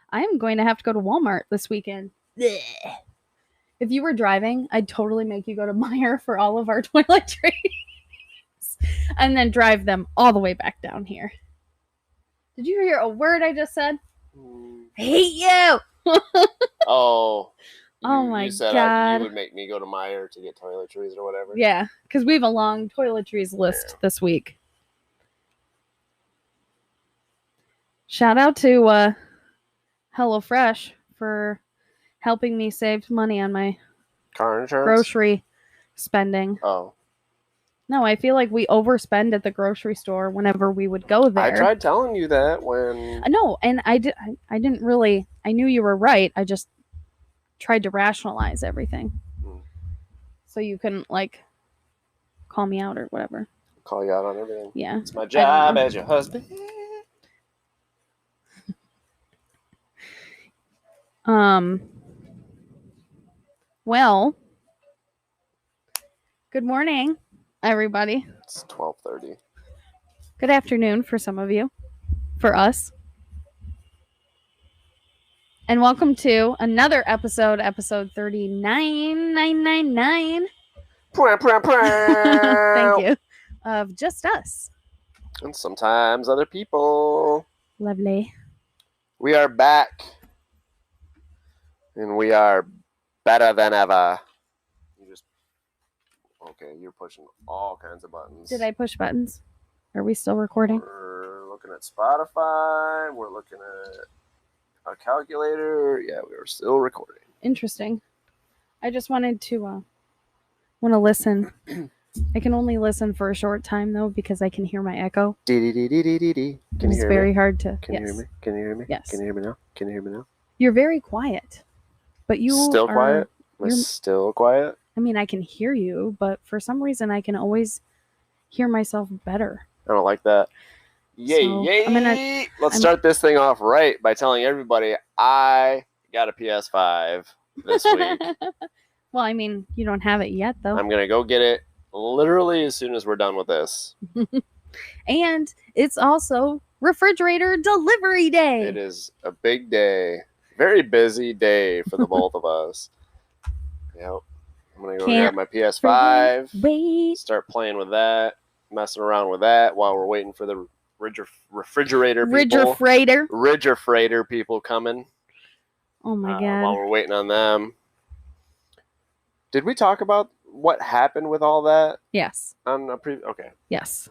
I'm going to have to go to Walmart this weekend. Blech. If you were driving, I'd totally make you go to Meijer for all of our toiletries and then drive them all the way back down here. Did you hear a word I just said? I hate you! Oh. My you said God. You would make me go to Meijer to get toiletries or whatever? Yeah, because we have a long toiletries list this week. Shout out to HelloFresh for helping me save money on my car insurance grocery spending. Oh. No, I feel like we overspend at the grocery store whenever we would go there. I tried telling you that when... No, and I didn't really... I knew you were right. I just tried to rationalize everything. So you couldn't, like, call me out or whatever. Call you out on everything. Yeah. It's my job as your husband. Well, good morning, everybody. It's 12:30. Good afternoon for some of you. For us. And welcome to another episode 39999. Thank you. Of Just Us. And sometimes other people. Lovely. We are back. And we are better than ever. You're pushing all kinds of buttons. Did I push buttons? Are we still recording? We're looking at Spotify. We're looking at a calculator. Yeah, we are still recording. Interesting. I just wanted to want to listen. I can only listen for a short time though because I can hear my echo. Can you hear me? It's very hard to. Can you hear me? Can you hear me? Yes. Can you hear me now? Can you hear me now? You're very quiet, but you still quiet. We're still quiet. I mean, I can hear you, but for some reason, I can always hear myself better. I don't like that. Yay, So, yay! Let's start this thing off right by telling everybody I got a PS5 this week. Well, I mean, you don't have it yet, though. I'm going to go get it literally as soon as we're done with this. And it's also refrigerator delivery day. It is a big day. Very busy day for the both of us. Yep. I'm going to go grab my PS5. Start playing with that. Messing around with that while we're waiting for the refrigerator people. Ridgerfreator people coming. Oh my God. While we're waiting on them. Did we talk about what happened with all that? Yes. Okay. Yes.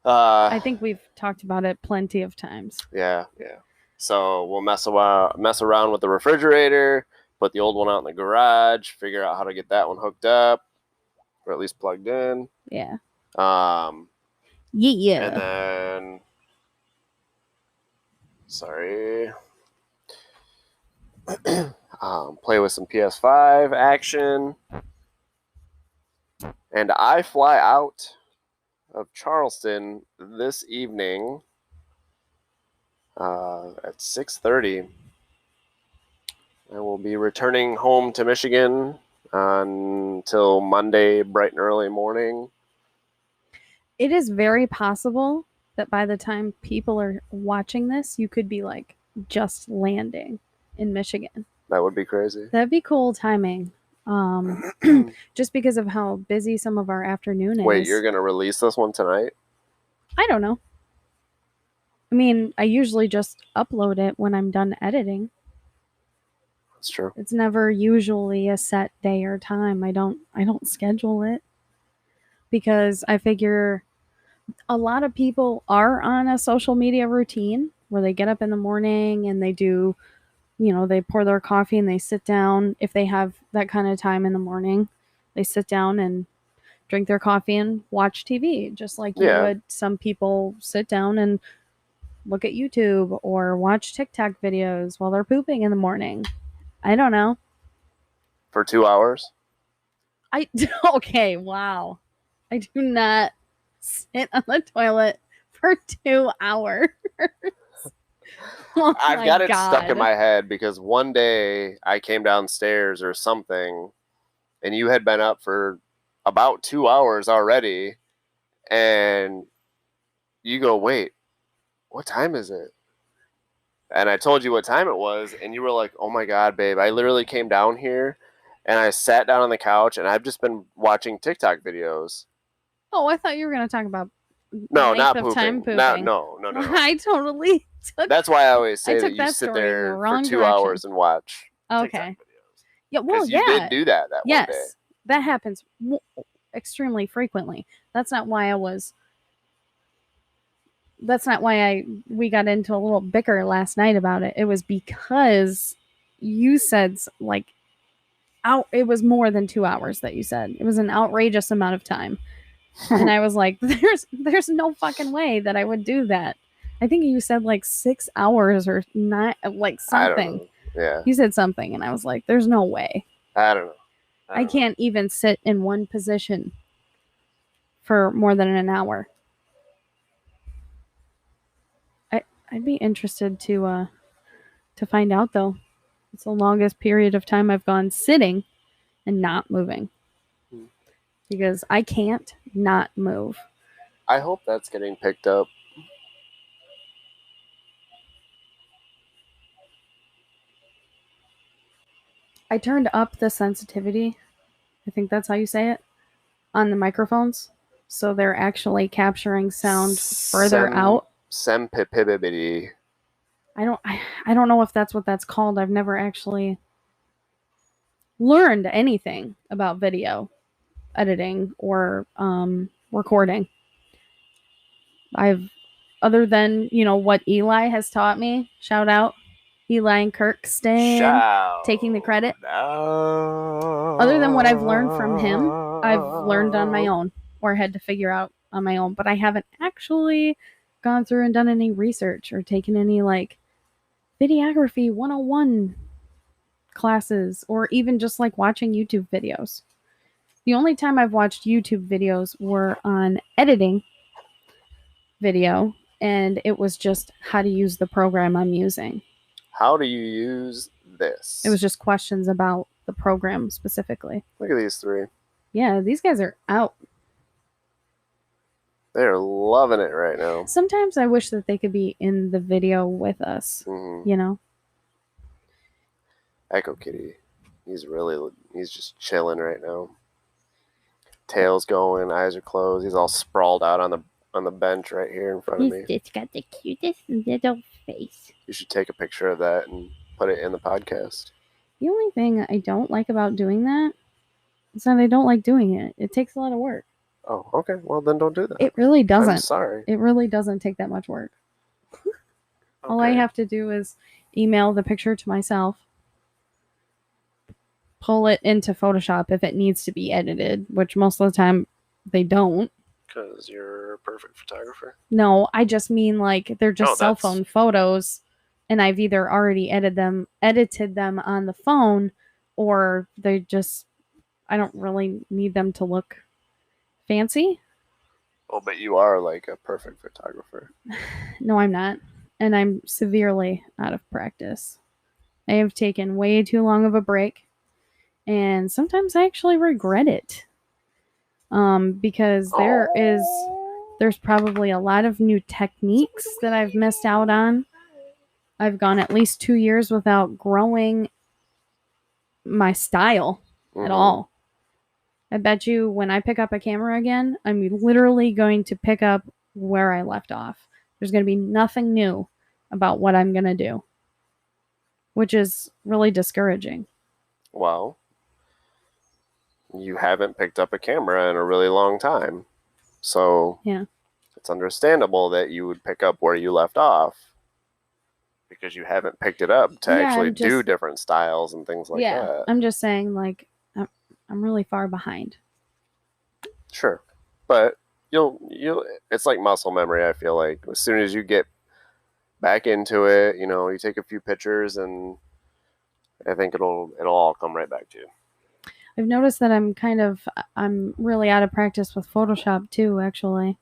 I think we've talked about it plenty of times. Yeah. So we'll mess around with the refrigerator, put the old one out in the garage, figure out how to get that one hooked up, or at least plugged in. Yeah. Yeah. And then, play with some PS5 action. And I fly out of Charleston this evening at 6:30. I will be returning home to Michigan until Monday, bright and early morning. It is very possible that by the time people are watching this, you could be like just landing in Michigan. That would be crazy. That'd be cool timing. Just because of how busy some of our afternoon is. Wait, you're going to release this one tonight? I don't know. I mean, I usually just upload it when I'm done editing. That's true. It's never usually a set day or time. I don't schedule it because I figure a lot of people are on a social media routine where they get up in the morning and they do, they pour their coffee and they sit down. If they have that kind of time in the morning, they sit down and drink their coffee and watch TV, just like you would. Some people sit down and look at YouTube or watch TikTok videos while they're pooping in the morning. I don't know. For 2 hours? Okay, wow. I do not sit on the toilet for 2 hours. Oh I've got it stuck in my head because one day I came downstairs or something and you had been up for about 2 hours already and you go, wait, what time is it? And I told you what time it was and you were like, oh my God, babe, I literally came down here and I sat down on the couch and I've just been watching TikTok videos. Oh, I thought you were going to talk about no, not pooping. No. I totally took. That's why I always say that you sit there for 2 hours and watch. Okay. Yeah, well, you did do that one day. Yes, that happens extremely frequently. That's not why we got into a little bicker last night about it. It was because you said it was more than 2 hours that you said. It was an outrageous amount of time. And I was like, there's no fucking way that I would do that. I think you said 6 hours or not, something. Yeah. You said something, and I was like, there's no way. I don't know. I can't even sit in one position for more than an hour. I'd be interested to find out, though. It's the longest period of time I've gone sitting and not moving. Because I can't not move. I hope that's getting picked up. I turned up the sensitivity. I think that's how you say it. On the microphones. So they're actually capturing sound further out. Sensitivity. I don't know if that's what that's called. I've never actually learned anything about video editing or recording. Other than, what Eli has taught me, shout out Eli and Kirkston taking the credit. Other than what I've learned from him, I've learned on my own or had to figure out on my own, but I haven't actually gone through and done any research or taken any videography 101 classes or even just watching YouTube videos. The only time I've watched YouTube videos were on editing video, and it was just how to use the program I'm using. How do you use this? It was just questions about the program specifically. Look at these three. Yeah, these guys are out. They're loving it right now. Sometimes I wish that they could be in the video with us, Echo Kitty. He's just chilling right now. Tail's going, eyes are closed. He's all sprawled out on the bench right here in front of me. He's just got the cutest little face. You should take a picture of that and put it in the podcast. The only thing I don't like about doing that is that I don't like doing it. It takes a lot of work. Oh, okay. Well, then don't do that. It really doesn't. I'm sorry. It really doesn't take that much work. Okay. All I have to do is email the picture to myself, pull it into Photoshop if it needs to be edited, which most of the time they don't. Because you're a perfect photographer? No, I just mean they're just cell phone photos, and I've either already edited them on the phone, or I don't really need them to look fancy. Oh, but you are a perfect photographer. No, I'm not. And I'm severely out of practice. I have taken way too long of a break. And sometimes I actually regret it. Because there's probably a lot of new techniques that I've missed out on. I've gone at least 2 years without growing my style at all. I bet you when I pick up a camera again, I'm literally going to pick up where I left off. There's going to be nothing new about what I'm going to do, which is really discouraging. Well, you haven't picked up a camera in a really long time. So yeah, it's understandable that you would pick up where you left off because you haven't picked it up to actually do different styles and things like that. Yeah, I'm just saying I'm really far behind. Sure. But you'll it's like muscle memory, I feel like. As soon as you get back into it. You know, you take a few pictures, and I think it'll all come right back to you. I've noticed that I'm really out of practice with Photoshop too, actually.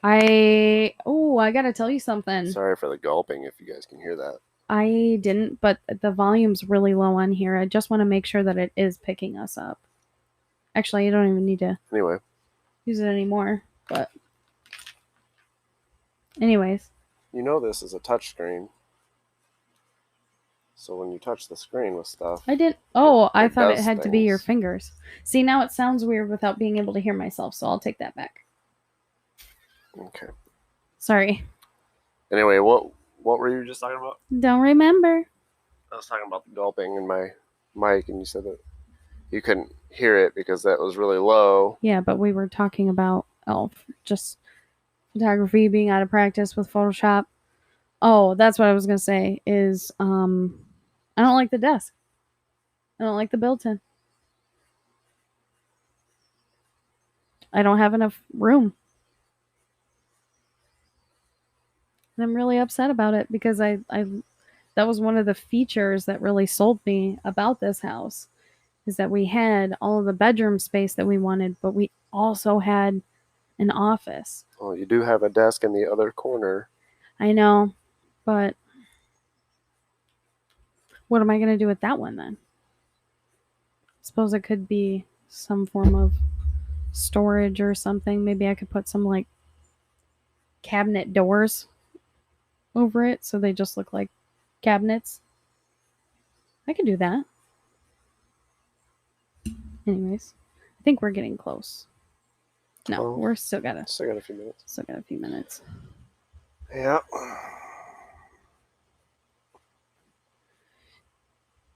I gotta tell you something. Sorry for the gulping if you guys can hear that. I didn't, but the volume's really low on here. I just want to make sure that it is picking us up. Actually, you don't even need to use it anymore, but anyways. You know this is a touch screen. So when you touch the screen with stuff... I didn't... Oh, I thought it had to be your fingers. See, now it sounds weird without being able to hear myself, so I'll take that back. Okay. Sorry. Anyway, what were you just talking about? Don't remember. I was talking about the gulping in my mic, and you said that you couldn't hear it because that was really low. Yeah, but we were talking about just photography, being out of practice with Photoshop. Oh, that's what I was going to say is I don't like the desk. I don't like the built-in. I don't have enough room. And I'm really upset about it because I that was one of the features that really sold me about this house, is that we had all of the bedroom space that we wanted, but we also had an office. Oh, you do have a desk in the other corner. I know, but what am I going to do with that one then? I suppose it could be some form of storage or something. Maybe I could put some like cabinet doors over it so they just look like cabinets. I could do that. Anyways, I think we're getting close. No, we're still got a few minutes. Still got a few minutes. Yeah.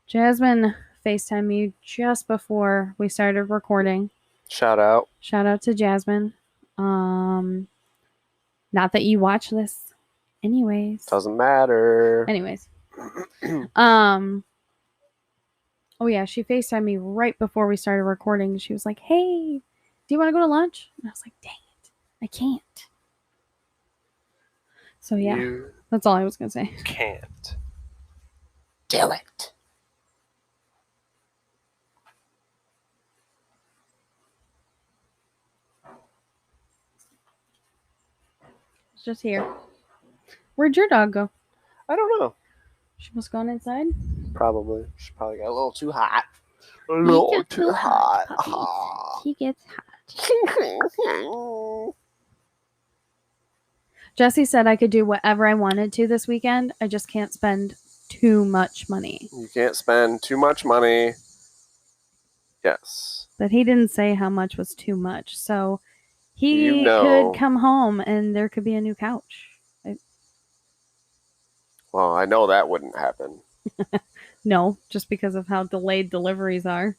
Jasmine FaceTimed me just before we started recording. Shout out to Jasmine. Not that you watch this. Anyways. Doesn't matter. Anyways. Oh yeah, she FaceTimed me right before we started recording. She was like, "Hey, do you want to go to lunch?" And I was like, "Dang it, I can't." So yeah, that's all I was gonna say. Can't do it. It's just here. Where'd your dog go? I don't know. She must have gone inside. Probably. She probably got a little too hot. A little too hot. He gets hot. Jesse said I could do whatever I wanted to this weekend. I just can't spend too much money. You can't spend too much money. Yes. But he didn't say how much was too much. So he could come home and there could be a new couch. Well, I know that wouldn't happen. No, just because of how delayed deliveries are.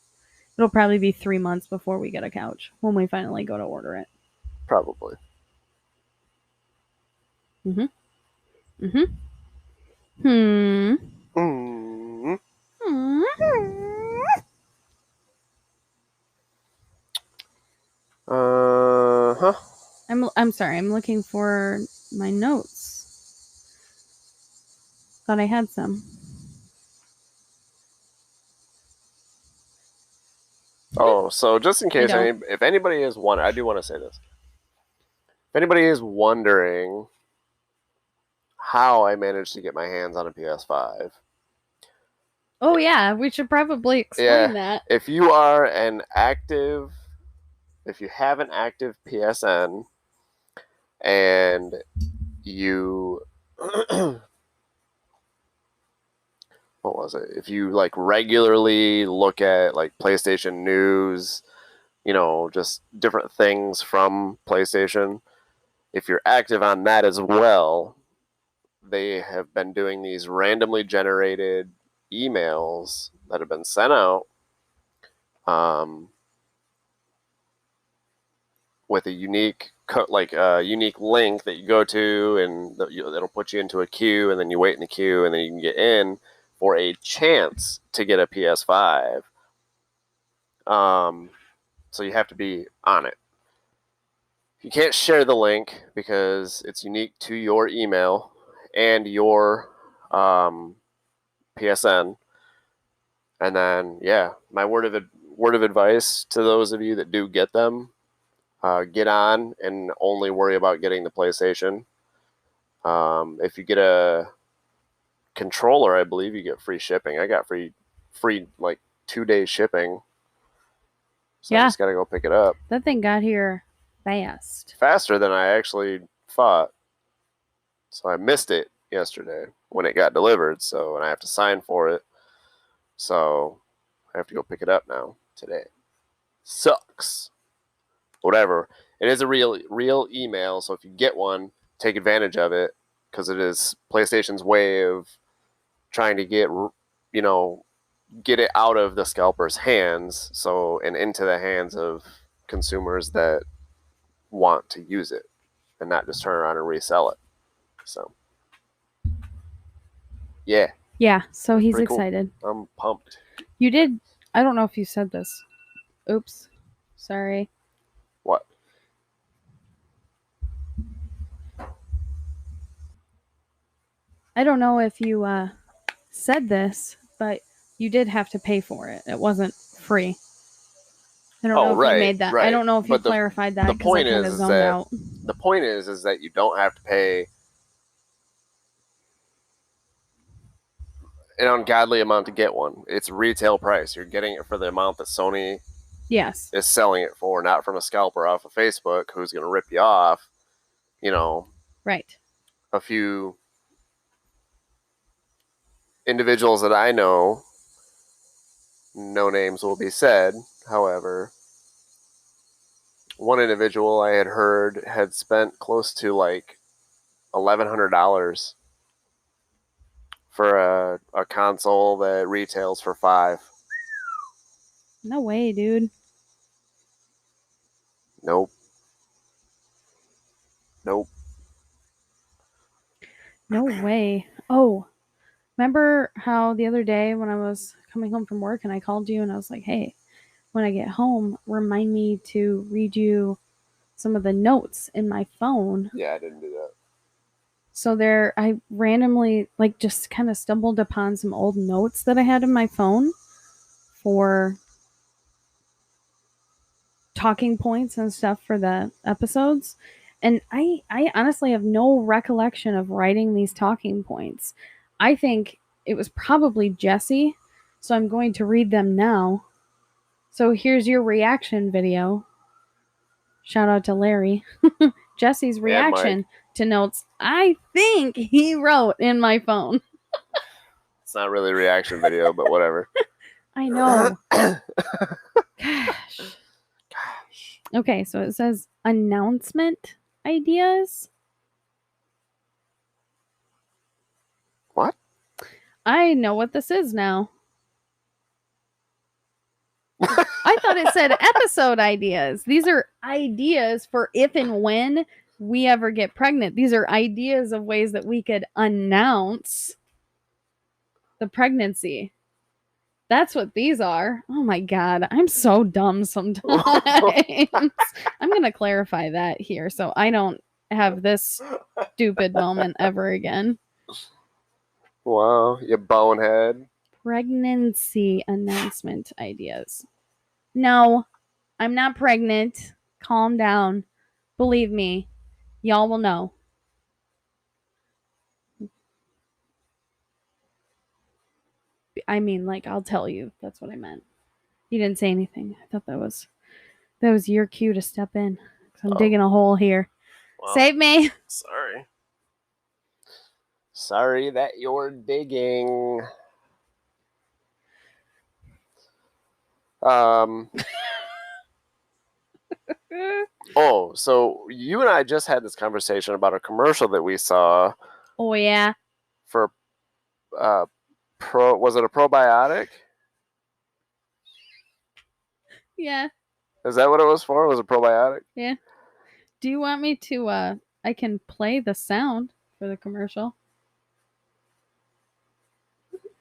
It'll probably be 3 months before we get a couch when we finally go to order it. Probably. Mm-hmm. Uh-huh. I'm sorry, I'm looking for my notes. Thought I had some. Oh, so just in case, if anybody is wondering, I do want to say this. If anybody is wondering how I managed to get my hands on a PS5. Oh yeah, we should probably explain that. If you are if you have an active PSN and you what was it? If you like regularly look at like PlayStation news, you know, just different things from PlayStation, if you're active on that as well, they have been doing these randomly generated emails that have been sent out with a unique unique link that you go to, and it'll put you into a queue, and then you wait in the queue, and then you can get in for a chance to get a PS5. So you have to be on it. You can't share the link because it's unique to your email and your PSN. And then, yeah, my word of advice to those of you that do get them: get on and only worry about getting the PlayStation. If you get a controller, I believe you get free shipping. I got free like 2 days shipping. So I just got to go pick it up. That thing got here fast. Faster than I actually thought. So I missed it yesterday when it got delivered. So, and I have to sign for it. So I have to go pick it up now today. Sucks. Whatever. It is a real email. So if you get one, take advantage of it, because it is PlayStation's way of trying to get it out of the scalper's hands, and into the hands of consumers that want to use it and not just turn around and resell it. So, yeah. Yeah, so he's excited. Cool. I'm pumped. You did, I don't know if you said this. Oops. Sorry. What? I don't know if you said this, but you did have to pay for it. It wasn't free. I don't know if you made that. Right. I don't know if you clarified that. The point is that the point is that you don't have to pay an ungodly amount to get one. It's retail price. You're getting it for the amount that Sony is selling it for, not from a scalper off of Facebook who's going to rip you off. Right. A few individuals that I know, no names will be said, however, one individual I had heard had spent close to like $1,100 for a console that retails for $5. No way, dude. Nope. No way. Oh, remember how the other day when I was coming home from work and I called you and I was like, hey, when I get home, remind me to read you some of the notes in my phone. Yeah, I didn't do that. So I randomly just kind of stumbled upon some old notes that I had in my phone for talking points and stuff for the episodes. And I honestly have no recollection of writing these talking points. I think it was probably Jesse. So I'm going to read them now. So here's your reaction video. Shout out to Larry. Jesse's reaction to notes I think he wrote in my phone. It's not really a reaction video, but whatever. I know. Gosh. Okay, so it says announcement ideas. What? I know what this is now. I thought it said episode ideas. These are ideas for if and when we ever get pregnant. These are ideas of ways that we could announce the pregnancy. That's what these are. Oh my God. I'm so dumb sometimes. I'm going to clarify that here so I don't have this stupid moment ever again. Wow, you bonehead. Pregnancy announcement ideas. No, I'm not pregnant. Calm down. Believe me, y'all will know. I mean, I'll tell you. That's what I meant. You didn't say anything. I thought that was your cue to step in. I'm digging a hole here. Well, save me. Sorry that you're digging. Oh, so you and I just had this conversation about a commercial that we saw. Oh yeah. For was it a probiotic? Yeah. Is that what it was for? Was it probiotic? Yeah. Do you want me to I can play the sound for the commercial?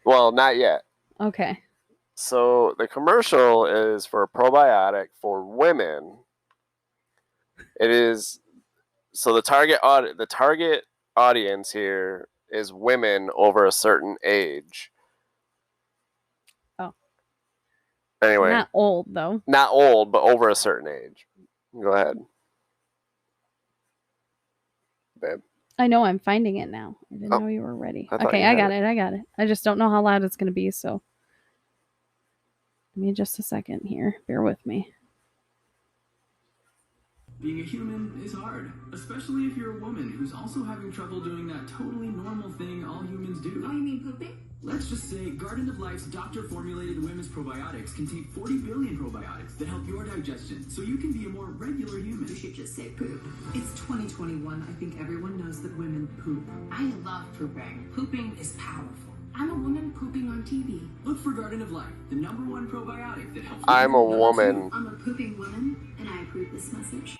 Well, not yet. Okay. So the commercial is for a probiotic for women It is. So the target audience here is women over a certain age. Oh. Anyway. Not old, though. Not old, but over a certain age. Go ahead. Babe. I know, I'm finding it now. I didn't know you were ready. Okay, I got it. I just don't know how loud it's going to be, so. Give me just a second here. Bear with me. Being a human is hard, especially if you're a woman who's also having trouble doing that totally normal thing all humans do. Oh, you mean pooping? Let's just say Garden of Life's doctor-formulated women's probiotics contain 40 billion probiotics that help your digestion, so you can be a more regular human. You should just say poop. It's 2021. I think everyone knows that women poop. I love pooping. Pooping is powerful. I'm a woman pooping on TV. Look for Garden of Life, the #1 probiotic that helps. I'm a woman. I'm a pooping woman, and I approve this message.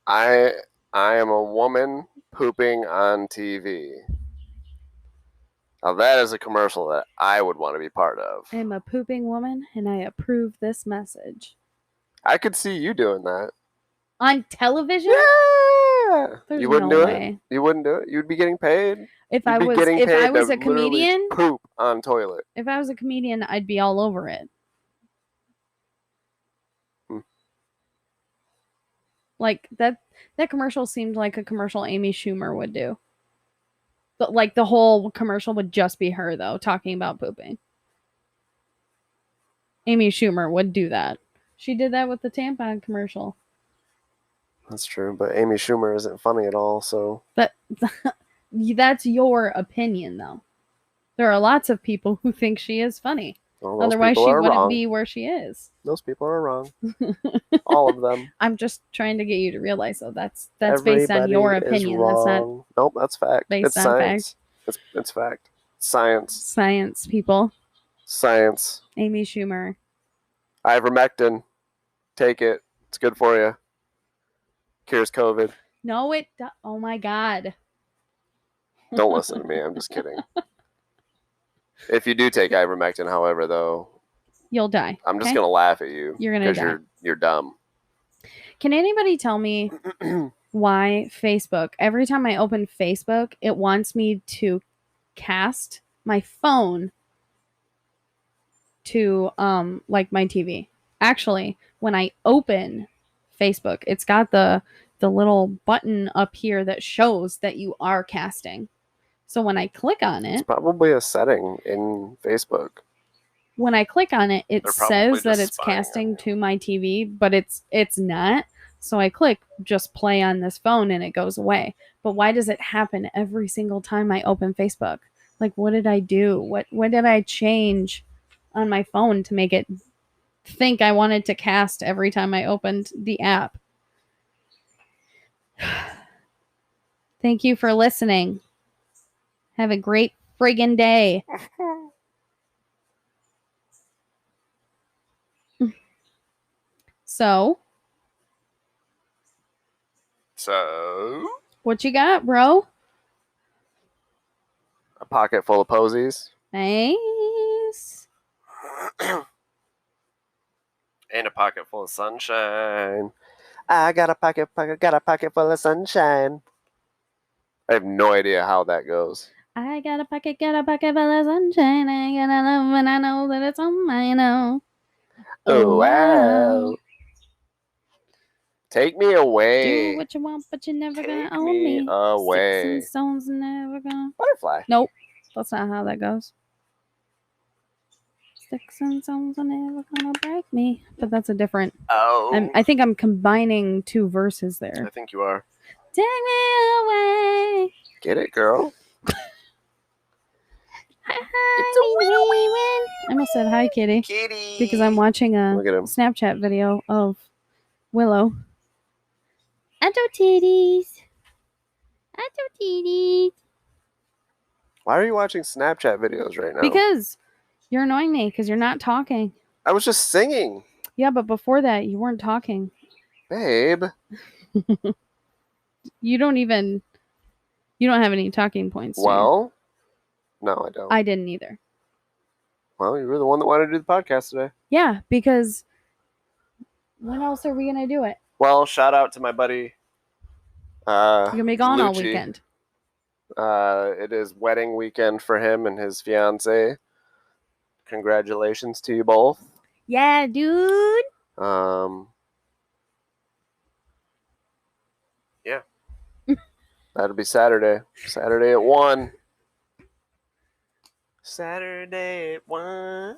I am a woman pooping on TV. Now that is a commercial that I would want to be part of. I'm a pooping woman, and I approve this message. I could see you doing that. On television? Yeah! There's you wouldn't no do way. it? You wouldn't do it? You'd be getting paid? If I was a comedian, poop on toilet. If I was a comedian, I'd be all over it. Like that commercial seemed like a commercial Amy Schumer would do. But like the whole commercial would just be her though, talking about pooping. Amy Schumer would do that. She did that with the tampon commercial. That's true, but Amy Schumer isn't funny at all, so. But that's your opinion, though. There are lots of people who think she is funny. Well, otherwise, she wouldn't be where she is. Those people are wrong. All of them. I'm just trying to get you to realize, though, that's based on your opinion. That's not. Nope, that's fact. It's science. Fact. It's fact. Science. Science, people. Science. Amy Schumer. Ivermectin. Take it. It's good for you. Cures COVID. No, oh my God. Don't listen to me. I'm just kidding. If you do take ivermectin, however, though, you'll die. I'm just gonna laugh at you. You're gonna die. You're dumb. Can anybody tell me why Facebook? Every time I open Facebook, it wants me to cast my phone to like my TV. Actually, when I open Facebook, it's got the little button up here that shows that you are casting. So when I click on it, it's probably a setting in Facebook. When I click on it, it says that it's casting to my TV, but it's not. So I click just play on this phone and it goes away. But why does it happen every single time I open Facebook? Like, what did I do? What did I change on my phone to make it think I wanted to cast every time I opened the app? Thank you for listening. Have a great friggin' day. So, what you got, bro? A pocket full of posies. Nice. And a pocket full of sunshine. I got a pocket full of sunshine. I have no idea how that goes. I got a pocket full of sunshine. I got a love and I know that it's on my own. Oh, wow. Take me away. Do what you want, but you're never gonna Take own me away. Sticks and stones never gonna. Butterfly. Nope. That's not how that goes. Sticks and stones are never gonna break me. But that's a different. Oh. I think I'm combining two verses there. I think you are. Take me away. Get it, girl. I almost said hi, kitty. Kitty. Because I'm watching a Look at him. Snapchat video of Willow. Ato titties. Ato titties. Why are you watching Snapchat videos right now? Because you're annoying me because you're not talking. I was just singing. Yeah, but before that, you weren't talking. Babe. You don't have any talking points. Well, no, I don't. I didn't either. Well, you were the one that wanted to do the podcast today. Yeah, because when else are we going to do it? Well, shout out to my buddy. You're gonna be gone all Lucci. weekend. It is wedding weekend for him and his fiance. Congratulations to you both. Yeah, dude. Yeah. That'll be Saturday. Saturday at 1. Saturday at 1.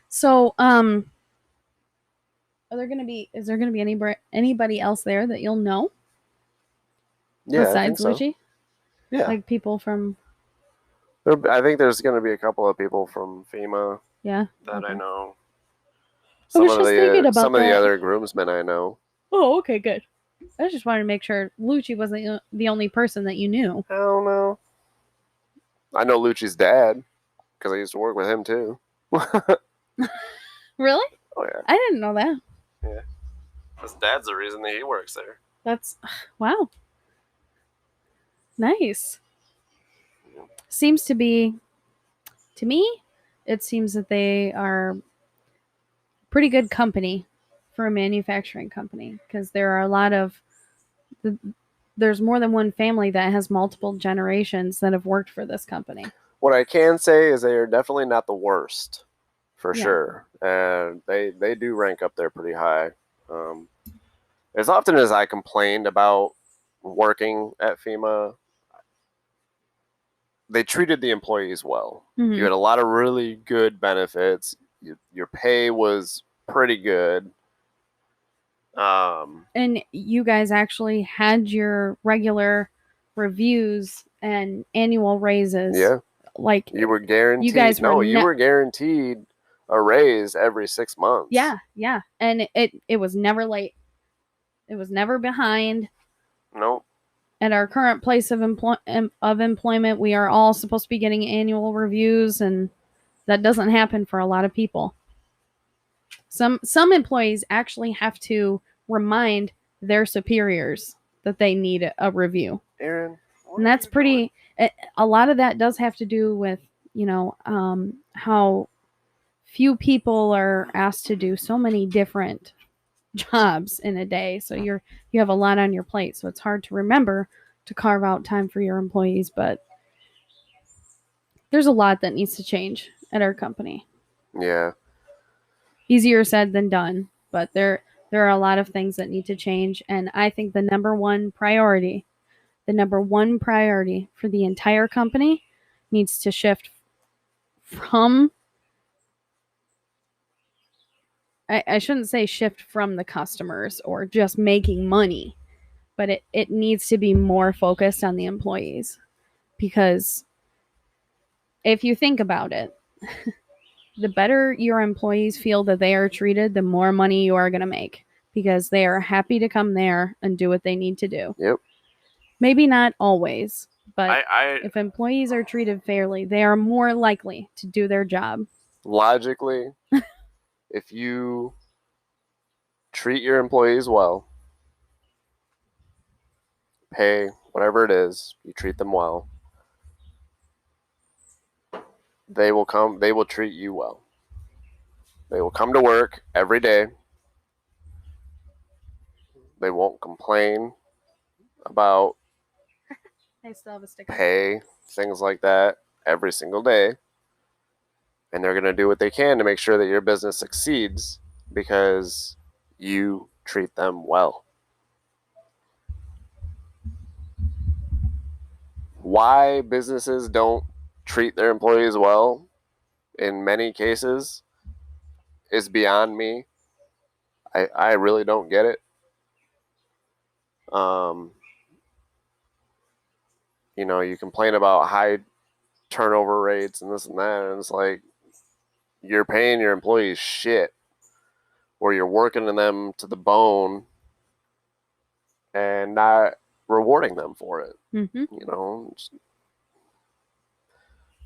So, is there gonna be anybody else there that you'll know? Yeah, besides I think so. Lucci? Yeah. Like people from... I think there's going to be a couple of people from FEMA Yeah. that I know. I was just thinking about some of the that. other groomsmen I know. Oh, okay, good. I just wanted to make sure Lucci wasn't the only person that you knew. I don't know. I know Lucci's dad because I used to work with him too. Really? Oh yeah. I didn't know that. Yeah. His dad's the reason that he works there. That's... Wow. Nice. Seems to be... To me, it seems that they are pretty good company for a manufacturing company because there are a lot of... There's more than one family that has multiple generations that have worked for this company. What I can say is they are definitely not the worst, for Yeah. sure. And they do rank up there pretty high. As often as I complained about working at FEMA, they treated the employees well. Mm-hmm. You had a lot of really good benefits. Your pay was pretty good. And you guys actually had your regular reviews and annual raises. Yeah. Like you were guaranteed. You guys were you were guaranteed a raise every 6 months. Yeah, yeah. And it was never late. It was never behind. Nope. At our current place of employment, we are all supposed to be getting annual reviews, and that doesn't happen for a lot of people. Some employees actually have to remind their superiors that they need a review. Aaron, and that's pretty... A lot of that does have to do with, how few people are asked to do so many different jobs in a day. So you have a lot on your plate. So it's hard to remember to carve out time for your employees. But there's a lot that needs to change at our company. Yeah. Easier said than done. But there are a lot of things that need to change. And I think the number one priority for the entire company needs to shift from... I shouldn't say shift from the customers or just making money, but it needs to be more focused on the employees. Because if you think about it, the better your employees feel that they are treated, the more money you are going to make, because they are happy to come there and do what they need to do. Yep. Maybe not always, but I if employees are treated fairly, they are more likely to do their job. Logically, if you treat your employees well, pay whatever it is, you treat them well, they will treat you well. They will come to work every day. They won't complain about I still have a sticker. pay, things like that, every single day. And they're going to do what they can to make sure that your business succeeds because you treat them well. Why businesses don't treat their employees well in many cases is beyond me. I really don't get it. You complain about high turnover rates and this and that, and it's like you're paying your employees shit, or you're working them to the bone and not rewarding them for it. Mm-hmm.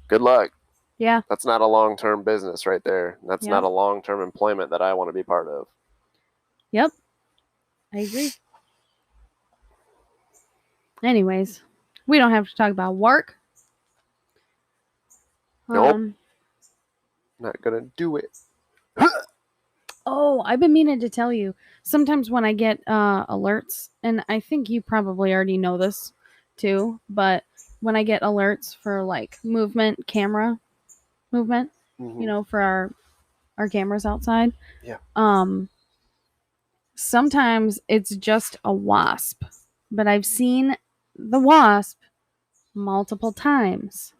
Good luck. Yeah. That's not a long-term business right there. That's not a long-term employment that I want to be part of. Yep. I agree. Anyways, we don't have to talk about work. Nope. Not gonna do it. Oh, I've been meaning to tell you. Sometimes when I get alerts, and I think you probably already know this too, but when I get alerts for like camera movement, for our cameras outside. Yeah. Sometimes it's just a wasp, but I've seen the wasp multiple times,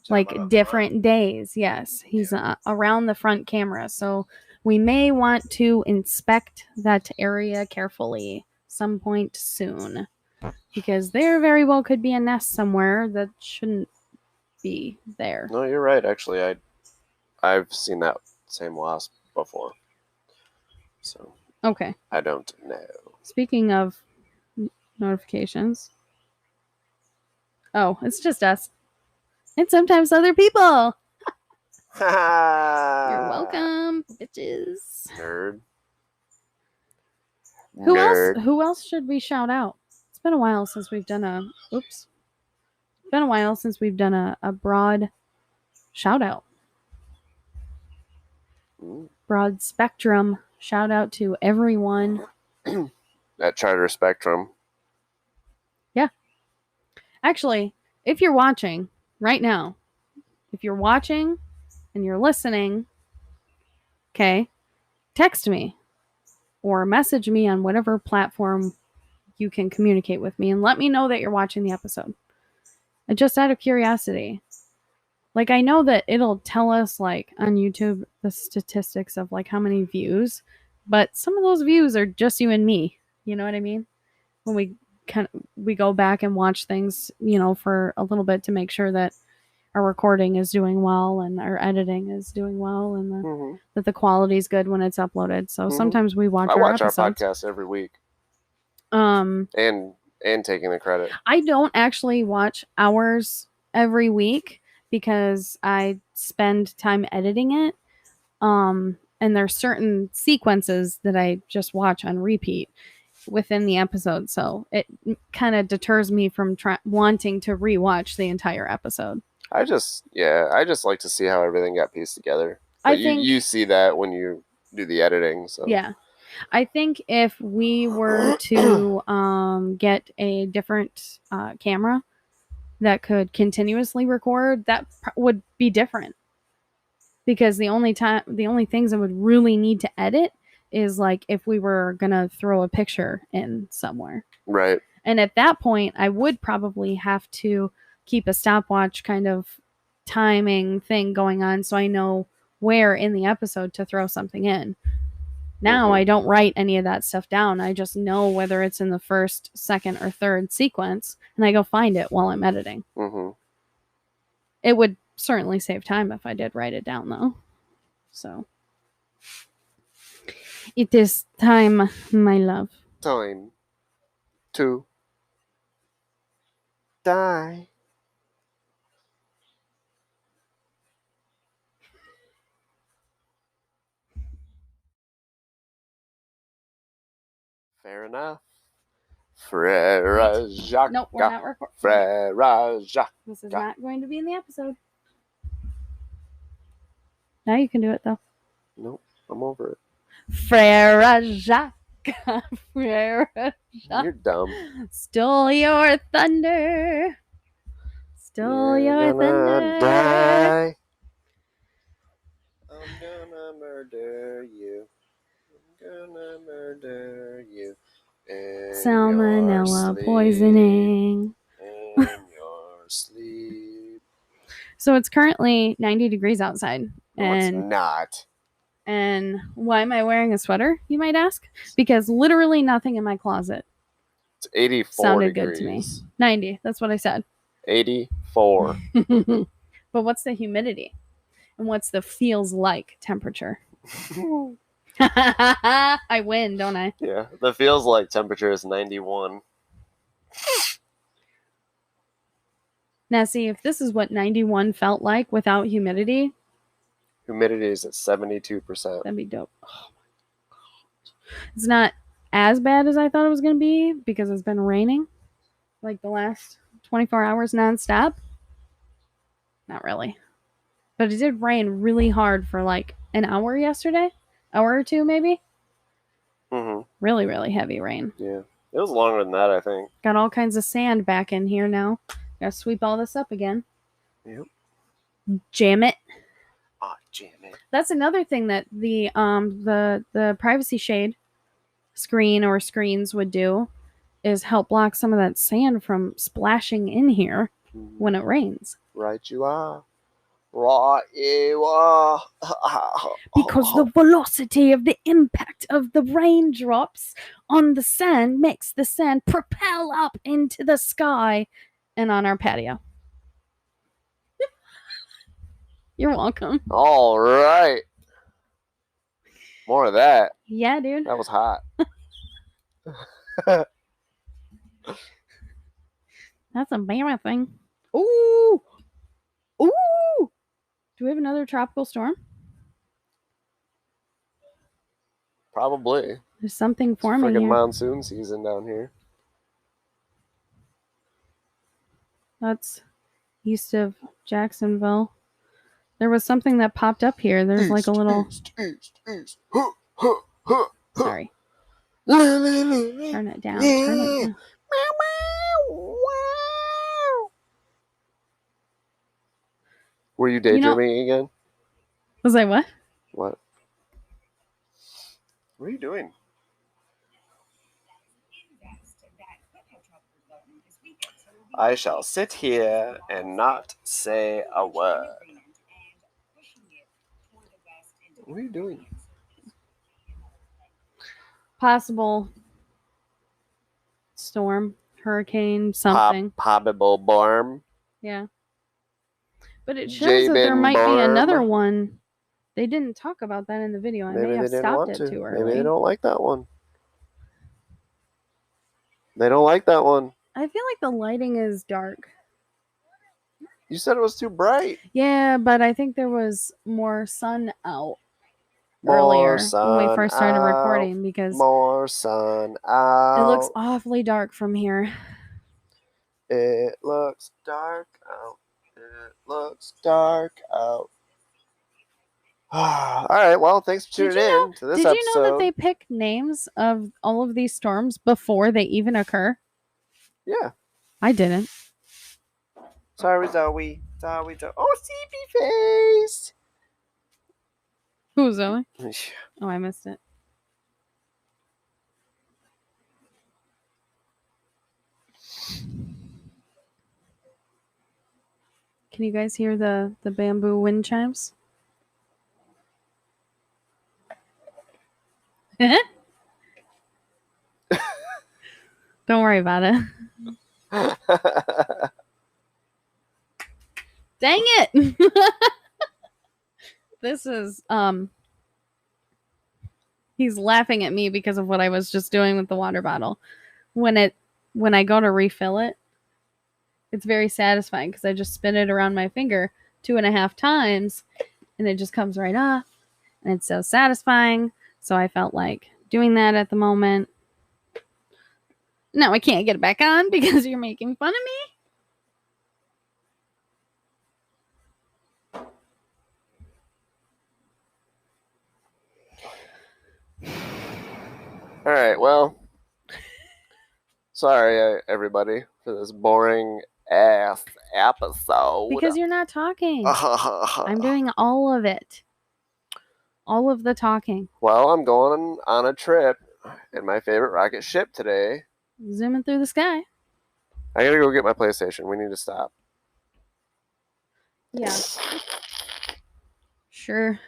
like different days. Yes, he's around the front camera, so we may want to inspect that area carefully some point soon, because there very well could be a nest somewhere that shouldn't be there. No, you're right. Actually, I've seen that same wasp before. So Okay. I don't know. Speaking of notifications. Oh, it's just us. And sometimes other people. You're welcome, bitches. Nerd. Who else should we shout out? It's been a while since we've done a a broad shout out. Broad spectrum shout out to everyone at Charter Spectrum. Yeah. Actually, if you're watching right now, if you're watching and you're listening, okay, text me or message me on whatever platform you can communicate with me and let me know that you're watching the episode. And just out of curiosity, like I know that it'll tell us like on YouTube the statistics of like how many views, but some of those views are just you and me. You know what I mean? When we go back and watch things, for a little bit to make sure that our recording is doing well and our editing is doing well and that the quality is good when it's uploaded. So sometimes we watch our podcast every week. And taking the credit. I don't actually watch ours every week because I spend time editing it. And there's certain sequences that I just watch on repeat within the episode. So it kind of deters me from wanting to rewatch the entire episode. I just like to see how everything got pieced together. But you see that when you do the editing. So yeah. I think if we were to get a different camera that could continuously record, that would be different. Because the only things I would really need to edit is like if we were gonna throw a picture in somewhere. Right. And at that point, I would probably have to keep a stopwatch kind of timing thing going on so I know where in the episode to throw something in. Now I don't write any of that stuff down. I just know whether it's in the first, second, or third sequence, and I go find it while I'm editing. It would certainly save time if I did write it down, though. So it is time, my love. Time to die. Fair enough. Frere Jacques. Nope, we're not recording. Frere Jacques. This is not going to be in the episode. Now you can do it, though. Nope, I'm over it. Frere Jacques. Frere Jacques. You're dumb. Stole your thunder. Stole your thunder. Die. I'm gonna murder you. I'm gonna murder you. Salmonella poisoning. In your sleep. So it's currently 90 degrees outside. No, it's not. And why am I wearing a sweater, you might ask? Because literally nothing in my closet. It's 84 sounded degrees. Good to me. 90, that's what I said. 84. But what's the humidity? And what's the feels like temperature? I win, don't I? Yeah, the feels like temperature is 91. Now, see, if this is what 91 felt like without humidity. Humidity is at 72%. That'd be dope. Oh my God. It's not as bad as I thought it was going to be because it's been raining like the last 24 hours nonstop. Not really. But it did rain really hard for like an hour yesterday. hour or two, maybe. Mm-hmm. Really, really heavy rain. Yeah. It was longer than that, I think. Got all kinds of sand back in here now. Gotta sweep all this up again. Yep. Jam it. Oh, jam it. That's another thing that the privacy shade screen or screens would do is help block some of that sand from splashing in here when it rains. Right you are. Right you are. Because the velocity of the impact of the raindrops on the sand makes the sand propel up into the sky and on our patio. You're welcome. All right. More of that. Yeah, dude. That was hot. That's embarrassing. Ooh. Ooh. Do we have another tropical storm? Probably. There's something forming Friggin' here. monsoon season down here. That's east of Jacksonville. There was something that popped up here. There's like a little... East. Sorry. Turn it down. Turn it down. Were you daydreaming again? Was I what? What? What are you doing? I shall sit here and not say a word. What are you doing? Possible storm, hurricane, something. Probable barm. Yeah. But it shows that there might be another one. They didn't talk about that in the video. I may have stopped it too early. Maybe they don't like that one. They don't like that one. I feel like the lighting is dark. You said it was too bright. Yeah, but I think there was more sun out earlier when we first started recording because more sun out. It looks awfully dark from here. It looks dark out. It looks dark out. All right. Well, thanks for tuning in to this episode. Did you know that they pick names of all of these storms before they even occur? Yeah. I didn't. Sorry, Zoe. Oh, CP face. Who's Zoe? Oh, I missed it. Can you guys hear the bamboo wind chimes? Don't worry about it. Dang it! This is he's laughing at me because of what I was just doing with the water bottle. When I go to refill it, it's very satisfying because I just spin it around my finger 2.5 times and it just comes right off. And it's so satisfying. So I felt like doing that at the moment. Now I can't get it back on because you're making fun of me? All right, well, sorry, everybody, for this boring ass episode. Because you're not talking. I'm doing all of it. All of the talking. Well, I'm going on a trip in my favorite rocket ship today. Zooming through the sky. I gotta go get my PlayStation. We need to stop. Yeah. Sure.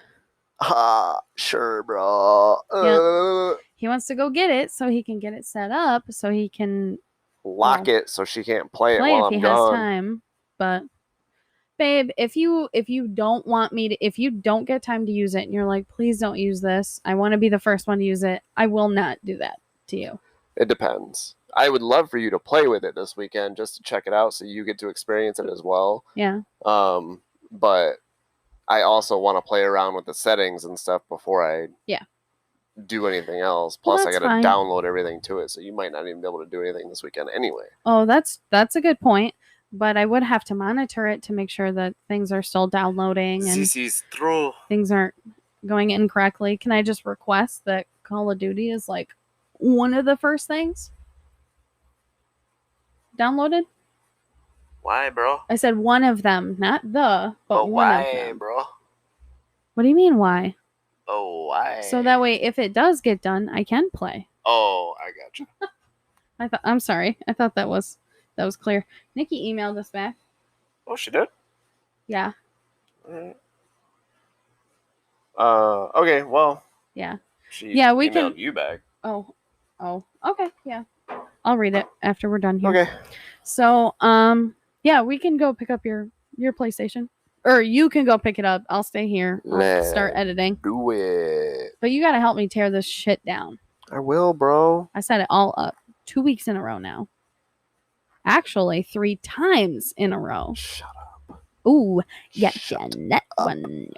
Sure, bro. Yeah. He wants to go get it so he can get it set up so he can lock it so she can't play it while I'm gone. If he has time. But babe, if you don't want me to, if you don't get time to use it and you're like, please don't use this, I want to be the first one to use it, I will not do that to you. It depends. I would love for you to play with it this weekend just to check it out so you get to experience it as well. Yeah. But I also want to play around with the settings and stuff before I do anything else. Plus, I got to download everything to it, so you might not even be able to do anything this weekend anyway. Oh, that's a good point. But I would have to monitor it to make sure that things are still downloading and this is true. Things aren't going incorrectly, can I just request that Call of Duty is like one of the first things downloaded? Why, bro? I said one of them, not the, but one why, of them. bro? What do you mean why? Oh, why? So that way, if it does get done, I can play. Oh, I gotcha. I'm sorry. I thought that was clear. Nikki emailed us back. Oh, she did? Yeah. Alright. Okay, well. Yeah. She we emailed can. you back. Oh. Okay. Yeah. I'll read it after we're done here. Okay. So, yeah, we can go pick up your PlayStation, or you can go pick it up. I'll stay here. I'll start editing. Do it. But you gotta help me tear this shit down. I will, bro. I set it all up 2 weeks in a row now. Actually, 3 times in a row. Shut up. Ooh, yeah, that one.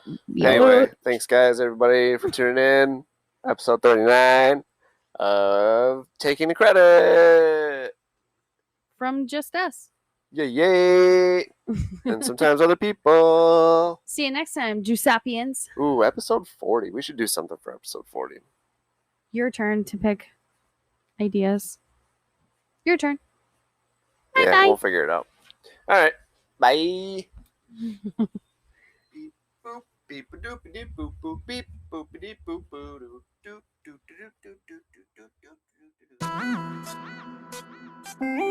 Anyway, thanks guys, everybody, for tuning in. Episode 39 of Taking the Credit. From just us. Yay. And sometimes other people. See you next time, Jusopians. Ooh, episode 40. We should do something for episode 40. Your turn to pick ideas. Your turn. Yeah, Bye. we'll figure it out. All right. Bye. Beep boop beep doop beep boop boop beep boop beep boop boop doo doo doo doo doo doo doo doo doo doo.